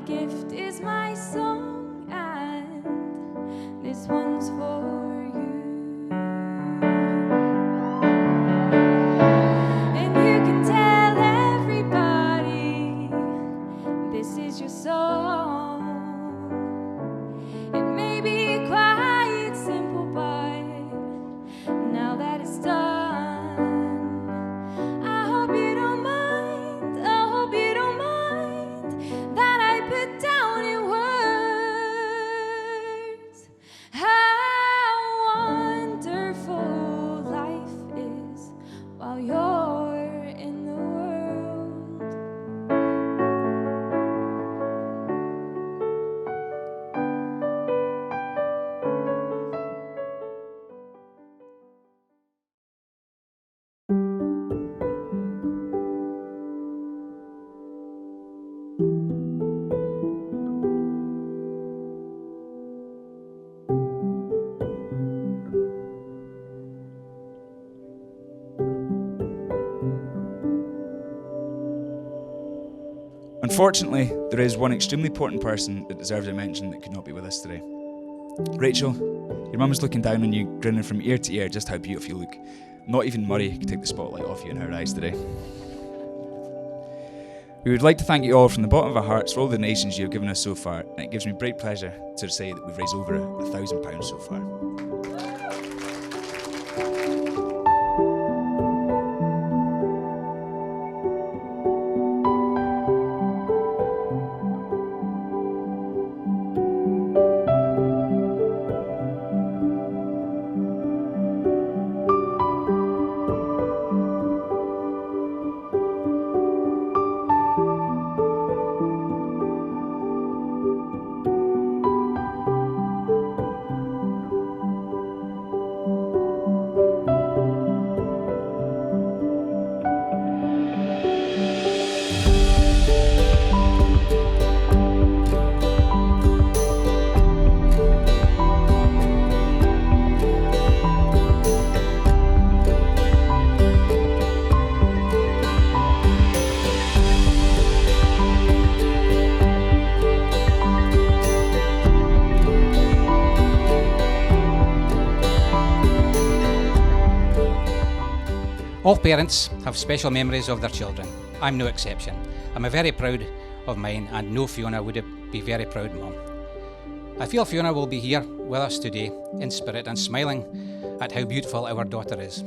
gift is my song, and this one's for you. And you can tell everybody this is your song. It may be quite simple, but now that it's done, I hope you don't mind, I hope you don't mind that I put down in words how wonderful life is while you're in the world. Unfortunately, there is one extremely important person that deserves a mention that could not be with us today. Rachel, your mum is looking down on you, grinning from ear to ear just how beautiful you look. Not even Murray could take the spotlight off you in her eyes today. We would like to thank you all from the bottom of our hearts for all the donations you have given us so far, and it gives me great pleasure to say that we've raised over £1,000 so far. All parents have special memories of their children. I'm no exception. I'm very proud of mine, and know Fiona would be very proud mum. I feel Fiona will be here with us today in spirit and smiling at how beautiful our daughter is.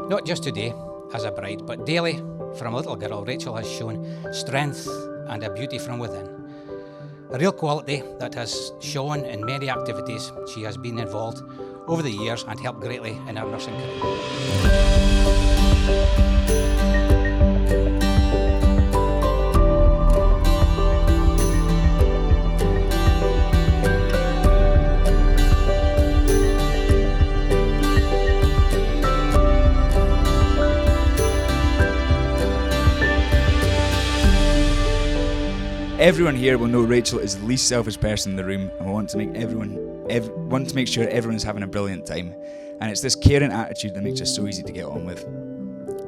Not just today as a bride, but daily from a little girl, Rachel has shown strength and a beauty from within. A real quality that has shown in many activities she has been involved over the years and helped greatly in our nursing career. Everyone here will know Rachel is the least selfish person in the room, and we want to make sure everyone's having a brilliant time. And it's this caring attitude that makes her so easy to get on with.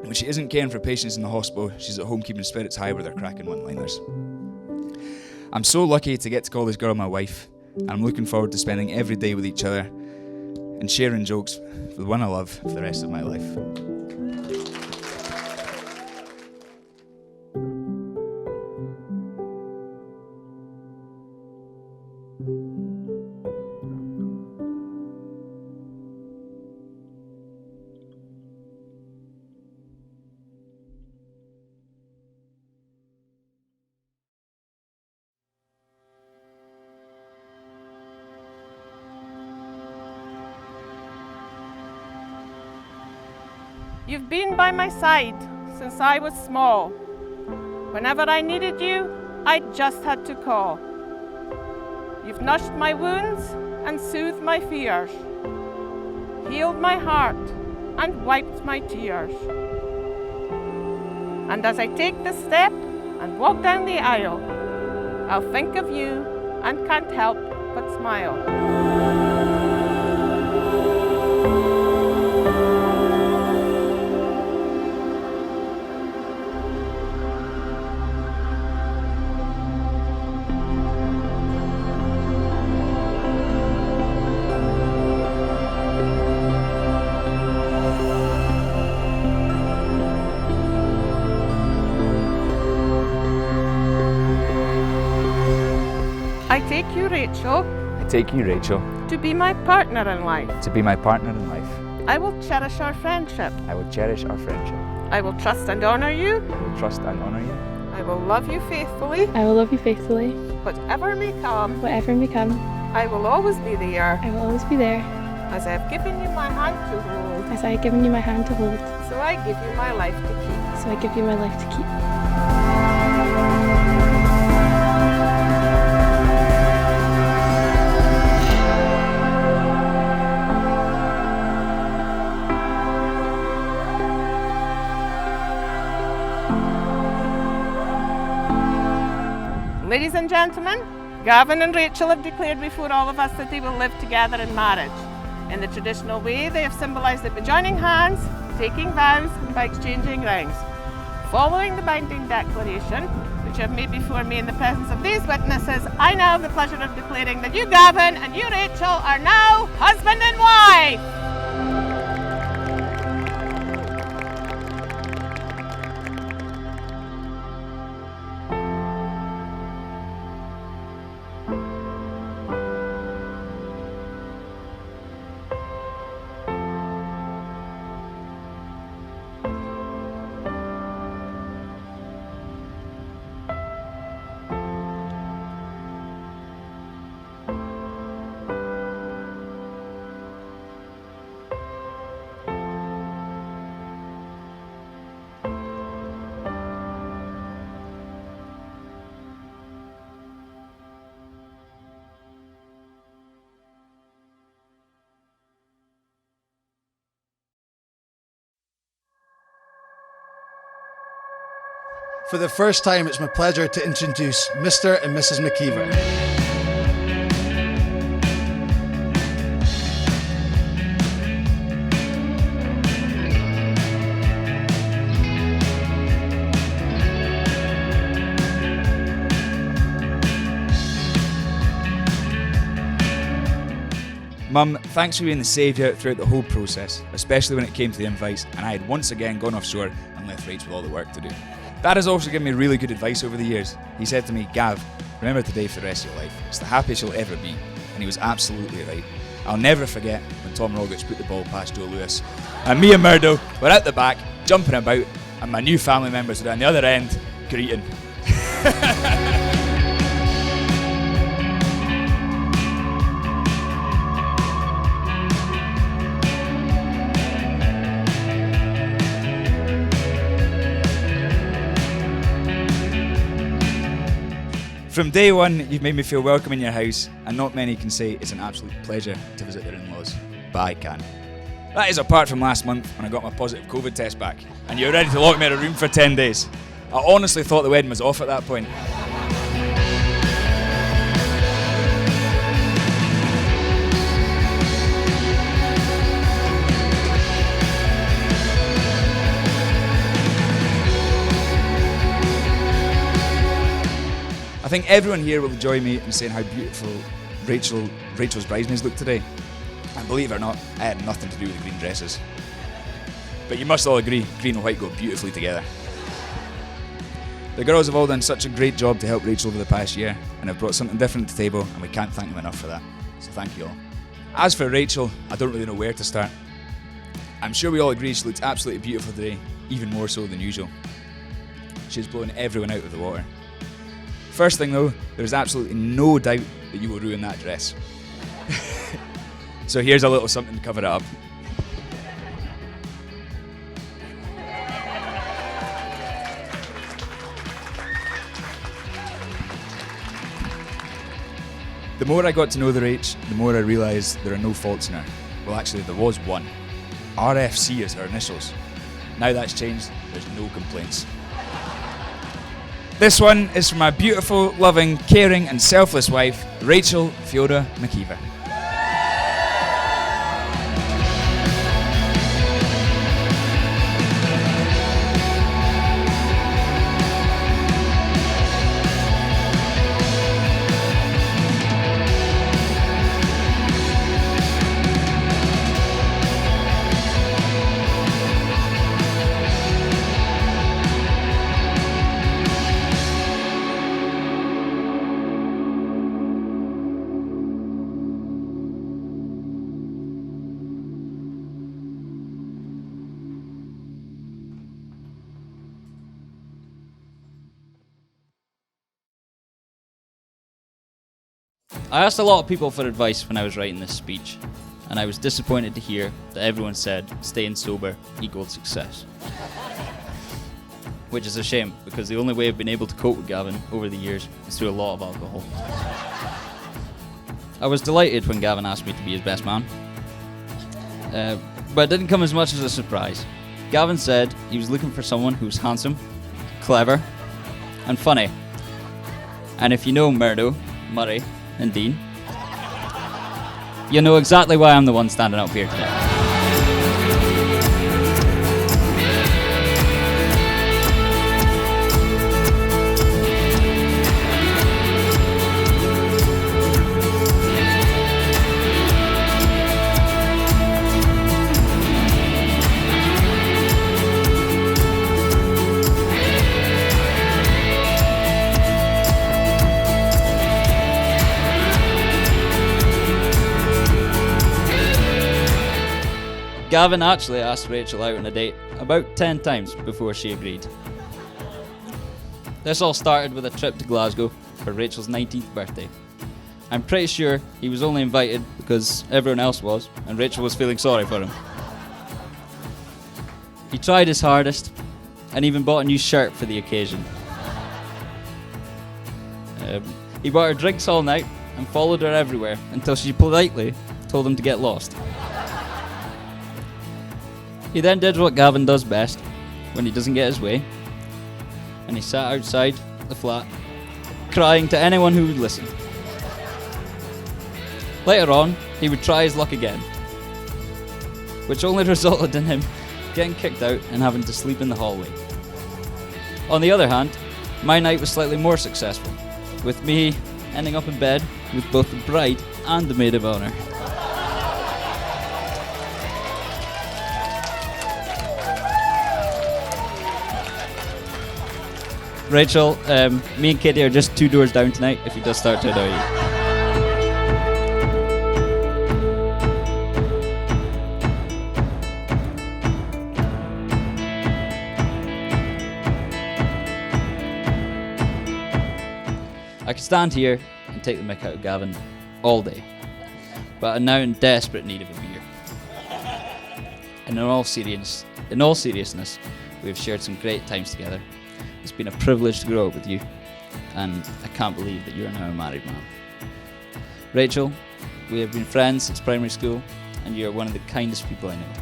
When she isn't caring for patients in the hospital, she's at home keeping spirits high with her cracking one-liners. I'm so lucky to get to call this girl my wife, and I'm looking forward to spending every day with each other and sharing jokes for the one I love for the rest of my life. You've been by my side since I was small. Whenever I needed you, I just had to call. You've nursed my wounds and soothed my fears, healed my heart and wiped my tears. And as I take this step and walk down the aisle, I'll think of you and can't help but smile. take you, Rachel, I take you, Rachel, to be my partner in life. to be my partner in life. I will cherish our friendship. I will cherish our friendship. I will trust and honor you. I will trust and honor you. I will love you faithfully. I will love you faithfully. Whatever may come, Whatever may come, I will always be there, I will always be there, as I have given you my hand to hold. as I have given you my hand to hold. So I give you my life to keep. So I give you my life to keep. Ladies and gentlemen, Gavin and Rachel have declared before all of us that they will live together in marriage. In the traditional way, they have symbolised it by joining hands, taking vows, and by exchanging rings. Following the binding declaration, which I have made before me in the presence of these witnesses, I now have the pleasure of declaring that you, Gavin, and you, Rachel, are now husband and wife. For the first time, it's my pleasure to introduce Mr. and Mrs. McKeever. Mum, thanks for being the saviour throughout the whole process, especially when it came to the invites and I had once again gone offshore and left Rach with all the work to do. Dad has also given me really good advice over the years. He said to me, Gav, remember today for the rest of your life. It's the happiest you'll ever be. And he was absolutely right. I'll never forget when Tom Roberts put the ball past Joe Lewis. And me and Murdo were at the back, jumping about, and my new family members were down the other end, greeting. From day one, you've made me feel welcome in your house, and not many can say it's an absolute pleasure to visit their in-laws, but I can. That is apart from last month when I got my positive COVID test back, and you were ready to lock me in a room for 10 days. I honestly thought the wedding was off at that point. I think everyone here will join me in saying how beautiful Rachel's bridesmaids look today. And believe it or not, I had nothing to do with the green dresses. But you must all agree, green and white go beautifully together. The girls have all done such a great job to help Rachel over the past year and have brought something different to the table, and we can't thank them enough for that. So thank you all. As for Rachel, I don't really know where to start. I'm sure we all agree she looks absolutely beautiful today, even more so than usual. She's blown everyone out of the water. First thing though, there's absolutely no doubt that you will ruin that dress. So here's a little something to cover it up. The more I got to know the Rach, the more I realised there are no faults in her. Well, actually, there was one. RFC is her initials. Now that's changed, there's no complaints. This one is from my beautiful, loving, caring and selfless wife, Rachel Fiona McKeever. I asked a lot of people for advice when I was writing this speech, and I was disappointed to hear that everyone said staying sober equaled success. Which is a shame, because the only way I've been able to cope with Gavin over the years is through a lot of alcohol. I was delighted when Gavin asked me to be his best man, but it didn't come as much as a surprise. Gavin said he was looking for someone who was handsome, clever, and funny. And if you know Murdo, Murray, and Dean, you know exactly why I'm the one standing up here today. Gavin actually asked Rachel out on a date about 10 times before she agreed. This all started with a trip to Glasgow for Rachel's 19th birthday. I'm pretty sure he was only invited because everyone else was, and Rachel was feeling sorry for him. He tried his hardest, and even bought a new shirt for the occasion. He bought her drinks all night and followed her everywhere until she politely told him to get lost. He then did what Gavin does best when he doesn't get his way, and he sat outside the flat, crying to anyone who would listen. Later on, he would try his luck again, which only resulted in him getting kicked out and having to sleep in the hallway. On the other hand, my night was slightly more successful, with me ending up in bed with both the bride and the maid of honour. Rachel, me and Katie are just 2 doors down tonight if he does start to annoy you. I could stand here and take the mick out of Gavin all day, but I'm now in desperate need of a beer. And in all seriousness, we have shared some great times together. It's been a privilege to grow up with you, and I can't believe that you are now a married man. Rachel, we have been friends since primary school, and you are one of the kindest people I know.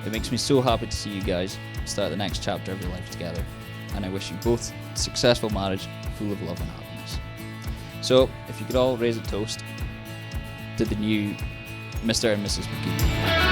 It makes me so happy to see you guys start the next chapter of your life together, and I wish you both a successful marriage full of love and happiness. So, if you could all raise a toast to the new Mr. and Mrs. McGee.